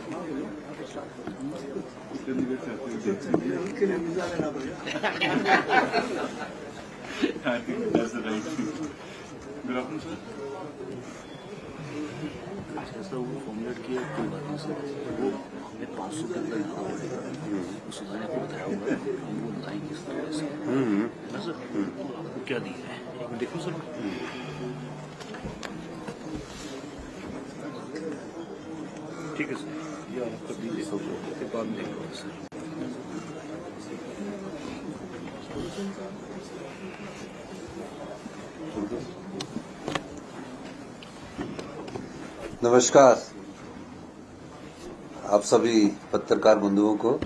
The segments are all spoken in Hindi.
I think that's the right thing. Good afternoon, sir. ऐसा वो फॉर्मुलेट किया कोई बात नहीं सर, वो हमने 500 के अंदर लिखा होगा, उस मैंने आपको बताया होगा, हम वो बताएंगे किस तरह से है ना सर। आपको क्या दिया है एक मिनट देखो सर। ठीक है सर, ये आपका भी देखो उसके बाद में देखो सर। नमस्कार आप सभी पत्रकार बंधुओं को,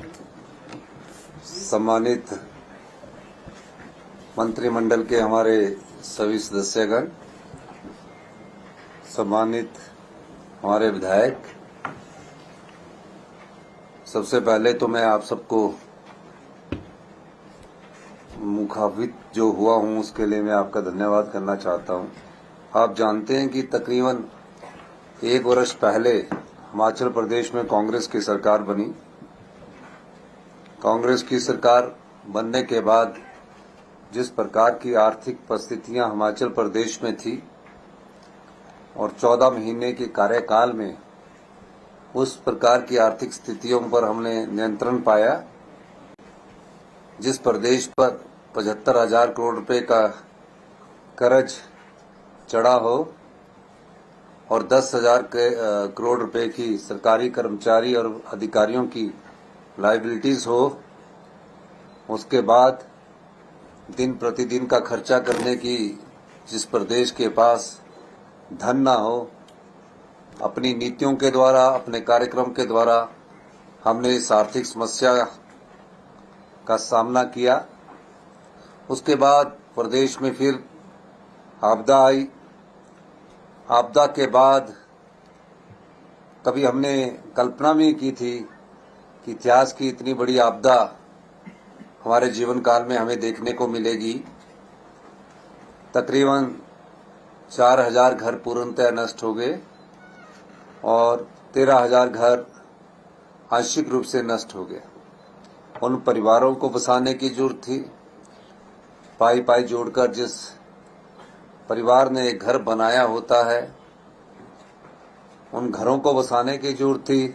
सम्मानित मंत्रिमंडल के हमारे सभी सदस्यगण, सम्मानित हमारे विधायक। सबसे पहले तो मैं आप सबको मुखातिब जो हुआ हूं उसके लिए मैं आपका धन्यवाद करना चाहता हूं। आप जानते हैं कि तकरीबन 1 वर्ष पहले हिमाचल प्रदेश में कांग्रेस की सरकार बनी। कांग्रेस की सरकार बनने के बाद जिस प्रकार की आर्थिक परिस्थितियां हिमाचल प्रदेश में थी और 14 महीने के कार्यकाल में उस प्रकार की आर्थिक स्थितियों पर हमने नियंत्रण पाया। जिस प्रदेश पर 75,000 करोड़ रुपए का कर्ज चढ़ा हो और 10,000 करोड़ रुपए की सरकारी कर्मचारी और अधिकारियों की लायबिलिटीज हो, उसके बाद दिन प्रतिदिन का खर्चा करने की जिस प्रदेश के पास धन ना हो, अपनी नीतियों के द्वारा, अपने कार्यक्रम के द्वारा हमने इस आर्थिक समस्या का सामना किया। उसके बाद प्रदेश में फिर आपदा आई। आपदा के बाद कभी हमने कल्पना भी की थी कि इतिहास की इतनी बड़ी आपदा हमारे जीवन काल में हमें देखने को मिलेगी। तकरीबन 4,000 घर पूर्णतः नष्ट हो गए और 13,000 घर आंशिक रूप से नष्ट हो गए। उन परिवारों को बसाने की जरूरत थी। पाई पाई जोड़कर जिस परिवार ने एक घर बनाया होता है, उन घरों को बसाने की जरूरत थी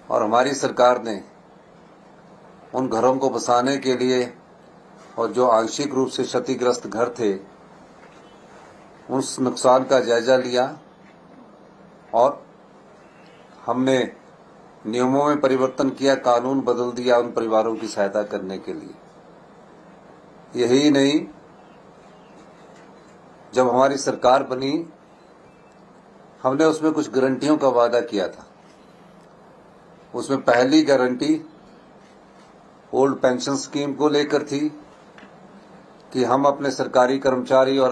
और हमारी सरकार ने उन घरों को बसाने के लिए और जो आंशिक रूप से क्षतिग्रस्त घर थे उस नुकसान का जायजा लिया और हमने नियमों में परिवर्तन किया, कानून बदल दिया उन परिवारों की सहायता करने के लिए। यही नहीं, जब हमारी सरकार बनी हमने उसमें कुछ गारंटियों का वादा किया था। उसमें पहली गारंटी ओल्ड पेंशन स्कीम को लेकर थी कि हम अपने सरकारी कर्मचारी और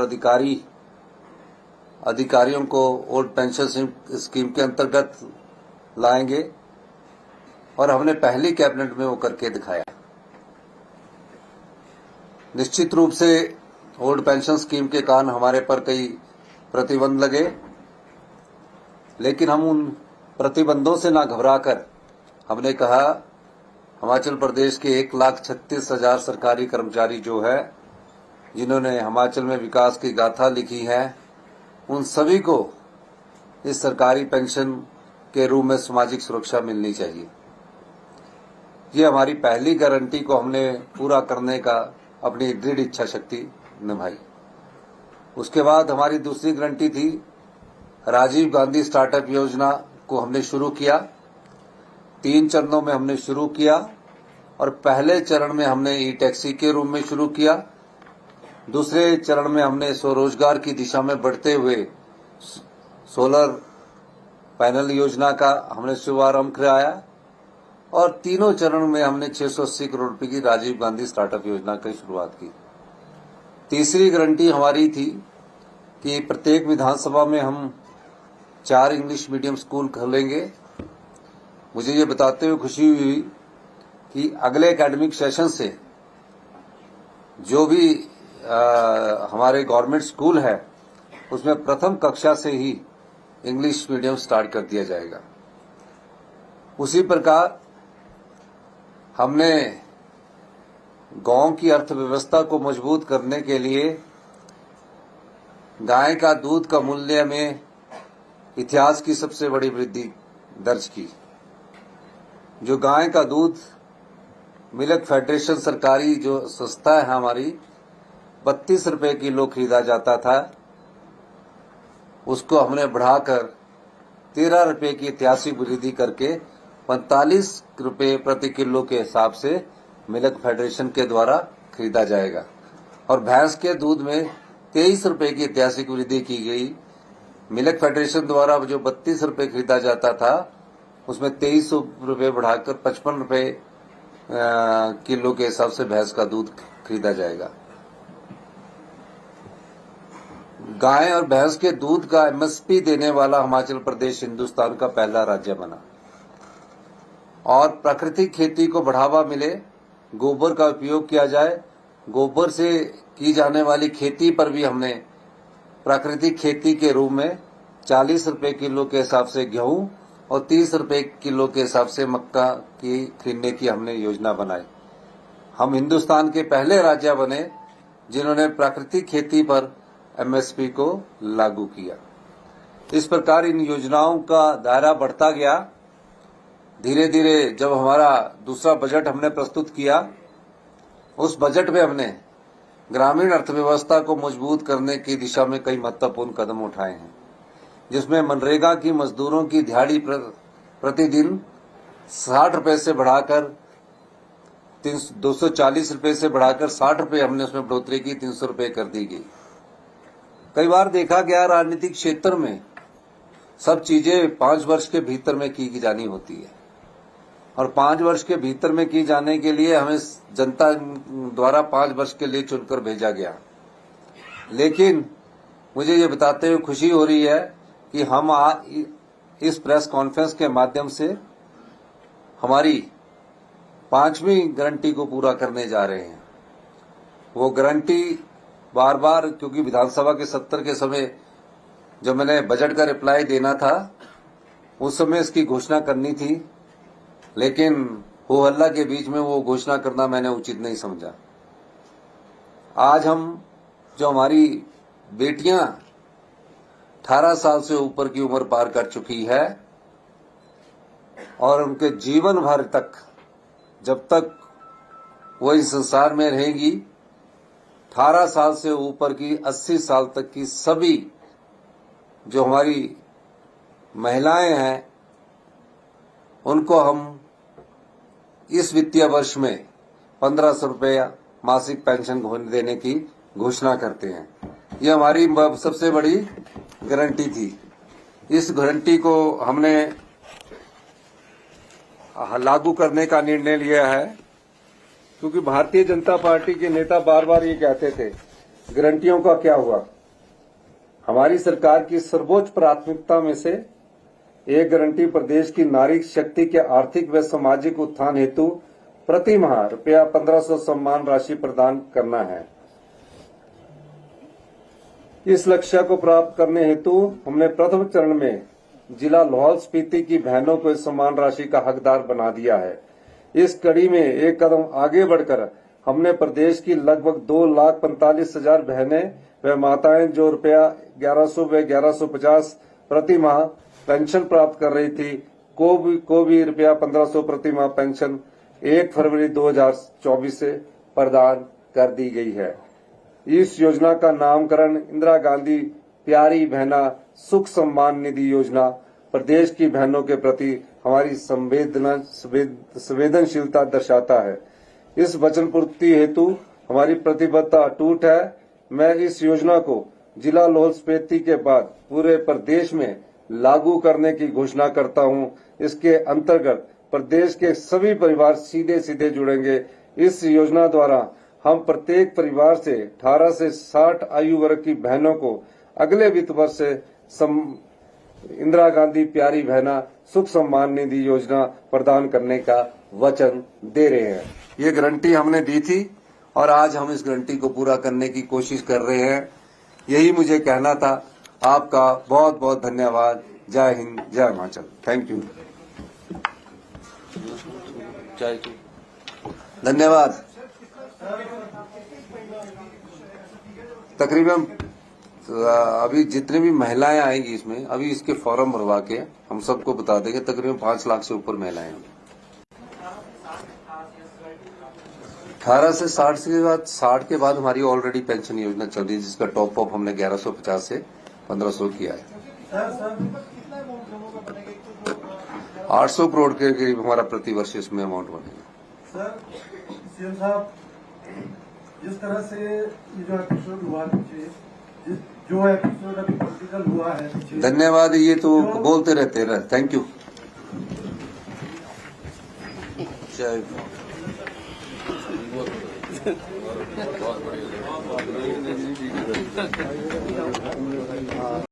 अधिकारियों को ओल्ड पेंशन स्कीम के अंतर्गत लाएंगे और हमने पहली कैबिनेट में वो करके दिखाया। निश्चित रूप से ओल्ड पेंशन स्कीम के कारण हमारे पर कई प्रतिबंध लगे, लेकिन हम उन प्रतिबंधों से ना घबराकर हमने कहा हिमाचल प्रदेश के 1,36,000 सरकारी कर्मचारी जो है, जिन्होंने हिमाचल में विकास की गाथा लिखी है, उन सभी को इस सरकारी पेंशन के रूप में सामाजिक सुरक्षा मिलनी चाहिए। ये हमारी पहली गारंटी को हमने पूरा करने का अपनी दृढ़ इच्छा शक्ति निभाई। उसके बाद हमारी दूसरी गारंटी थी, राजीव गांधी स्टार्टअप योजना को हमने शुरू किया। 3 चरणों में हमने शुरू किया और पहले चरण में हमने ई टैक्सी के रूप में शुरू किया। दूसरे चरण में हमने स्वरोजगार की दिशा में बढ़ते हुए सोलर पैनल योजना का हमने शुभारंभ कराया और तीनों चरण में हमने 680 करोड़ रुपए की राजीव गांधी स्टार्टअप योजना की शुरुआत की। तीसरी गारंटी हमारी थी कि प्रत्येक विधानसभा में हम 4 इंग्लिश मीडियम स्कूल खोलेंगे। मुझे ये बताते हुए खुशी हुई कि अगले एकेडमिक सेशन से जो भी हमारे गवर्नमेंट स्कूल है उसमें प्रथम कक्षा से ही इंग्लिश मीडियम स्टार्ट कर दिया जाएगा। उसी प्रकार हमने गांव की अर्थव्यवस्था को मजबूत करने के लिए गाय का दूध का मूल्य में इतिहास की सबसे बड़ी वृद्धि दर्ज की। जो गाय का दूध मिल्क फेडरेशन सरकारी जो संस्था है हमारी 32 रुपए किलो खरीदा जाता था, उसको हमने बढ़ाकर 13 रुपए की ऐतिहासिक वृद्धि करके 45 रुपए प्रति किलो के हिसाब से मिल्क फेडरेशन के द्वारा खरीदा जाएगा। और भैंस के दूध में 23 रुपए की ऐतिहासिक वृद्धि की गई। मिल्क फेडरेशन द्वारा जो 32 रुपए खरीदा जाता था, उसमें 23 रुपए बढ़ाकर 55 रुपए किलो के हिसाब से भैंस का दूध खरीदा जाएगा। गाय और भैंस के दूध का एमएसपी देने वाला हिमाचल प्रदेश हिंदुस्तान का पहला राज्य बना। और प्राकृतिक खेती को बढ़ावा मिले, गोबर का उपयोग किया जाए। गोबर से की जाने वाली खेती पर भी हमने प्राकृतिक खेती के रूप में 40 रुपए किलो के हिसाब से गेहूं और 30 रुपए किलो के हिसाब से मक्का की खरीदने की हमने योजना बनाई। हम हिंदुस्तान के पहले राज्य बने जिन्होंने प्राकृतिक खेती पर एमएसपी को लागू किया। इस प्रकार इन योजनाओं का दायरा बढ़ता गया। धीरे धीरे जब हमारा दूसरा बजट हमने प्रस्तुत किया, उस बजट में हमने ग्रामीण अर्थव्यवस्था को मजबूत करने की दिशा में कई महत्वपूर्ण कदम उठाए हैं, जिसमें मनरेगा की मजदूरों की दिहाड़ी प्रतिदिन 60 रुपए से बढ़ाकर 240 रुपए से बढ़ाकर 60 रुपए हमने उसमें बढ़ोतरी की, 300 रुपए कर दी गई। कई बार देखा गया राजनीतिक क्षेत्र में सब चीजें 5 वर्ष के भीतर में की जानी होती है, और 5 वर्ष के भीतर में की जाने के लिए हमें जनता द्वारा 5 वर्ष के लिए चुनकर भेजा गया। लेकिन मुझे ये बताते हुए खुशी हो रही है कि हम इस प्रेस कॉन्फ्रेंस के माध्यम से हमारी 5वीं गारंटी को पूरा करने जा रहे हैं। वो गारंटी बार बार, क्योंकि विधानसभा के सत्र के समय जब मैंने बजट का रिप्लाई देना था, उस समय इसकी घोषणा करनी थी, लेकिन हो हल्ला के बीच में वो घोषणा करना मैंने उचित नहीं समझा। आज हम जो हमारी बेटियां 18 साल से ऊपर की उम्र पार कर चुकी है और उनके जीवन भर तक, जब तक वो इस संसार में रहेगी, 18 साल से ऊपर की 80 साल तक की सभी जो हमारी महिलाएं हैं, उनको हम इस वित्तीय वर्ष में 1500 रुपया मासिक पेंशन देने की घोषणा करते हैं। ये हमारी सबसे बड़ी गारंटी थी। इस गारंटी को हमने लागू करने का निर्णय लिया है, क्योंकि भारतीय जनता पार्टी के नेता बार बार ये कहते थे गारंटियों का क्या हुआ। हमारी सरकार की सर्वोच्च प्राथमिकता में से एक गारंटी प्रदेश की नारी शक्ति के आर्थिक व सामाजिक उत्थान हेतु प्रति माह रुपया 1500 सम्मान राशि प्रदान करना है। इस लक्ष्य को प्राप्त करने हेतु हमने प्रथम चरण में जिला लाहौल स्पीति की बहनों को इस सम्मान राशि का हकदार बना दिया है। इस कड़ी में एक कदम आगे बढ़कर हमने प्रदेश की लगभग 2,45,000 बहनें व माताएं जो रुपया 1100 व 1150 प्रति माह पेंशन प्राप्त कर रही थी, को भी रुपया 1500 प्रति माह पेंशन 1 फरवरी 2024 से प्रदान कर दी गई है। इस योजना का नामकरण इंदिरा गांधी प्यारी बहना सुख सम्मान निधि योजना प्रदेश की बहनों के प्रति हमारी संवेदनशीलता दर्शाता है। इस वचन पूर्ति हेतु हमारी प्रतिबद्धता अटूट है। मैं इस योजना को जिला लाहौल स्पीति के बाद पूरे प्रदेश में लागू करने की घोषणा करता हूं। इसके अंतर्गत प्रदेश के सभी परिवार सीधे सीधे जुड़ेंगे। इस योजना द्वारा हम प्रत्येक परिवार से 18 से 60 आयु वर्ग की बहनों को अगले वित्त वर्ष से इंदिरा गांधी प्यारी बहना सुख सम्मान निधि योजना प्रदान करने का वचन दे रहे हैं। ये गारंटी हमने दी थी और आज हम इस गारंटी को पूरा करने की कोशिश कर रहे हैं। यही मुझे कहना था। आपका बहुत बहुत धन्यवाद। जय हिंद, जय हिमाचल। Thank you. चाय की धन्यवाद। तकरीबन अभी जितने भी महिलाएं आएंगी इसमें, अभी इसके फॉर्म भरवा के हम सबको बता देंगे, तकरीबन 5 लाख से ऊपर महिलाएं हैं। 18 से 60 के बाद हमारी ऑलरेडी पेंशन योजना चल रही है, जिसका टॉप अप हमने 1150 से 1500 किया है। 800 करोड़ के करीब हमारा प्रतिवर्ष इसमें अमाउंट बनेगा। सर, सीएम साहब, जिस तरह से ये जो एपिसोड हुआ पीछे, जो एपिसोड अभी पॉलिटिकल हुआ है पीछे, धन्यवाद। ये तो बोलते रहते हैं। Thank you.